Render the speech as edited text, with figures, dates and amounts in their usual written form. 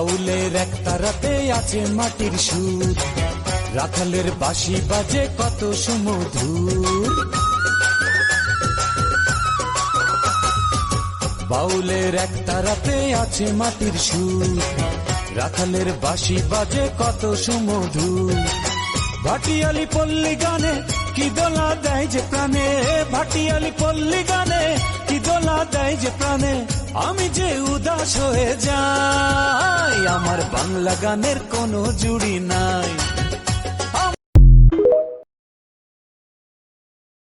বাউলের এক তারাতে আছে মাটির সুর, রাখালের বাঁশি বাজে কত সুমধুর। বাউলের এক তারাতে আছে মাটির সুর, রাখালের বাঁশি বাজে কত সুমধুর। ভাটিয়ালি পল্লী গানে কি দোলা দেয় যে প্রাণে, ভাটিয়ালি পল্লী গানে কি দোলা দেয় যে প্রাণে। আমি যে উদাস হয়ে যাই, আমার বাংলা গানের কোনো জুড়ি নাই।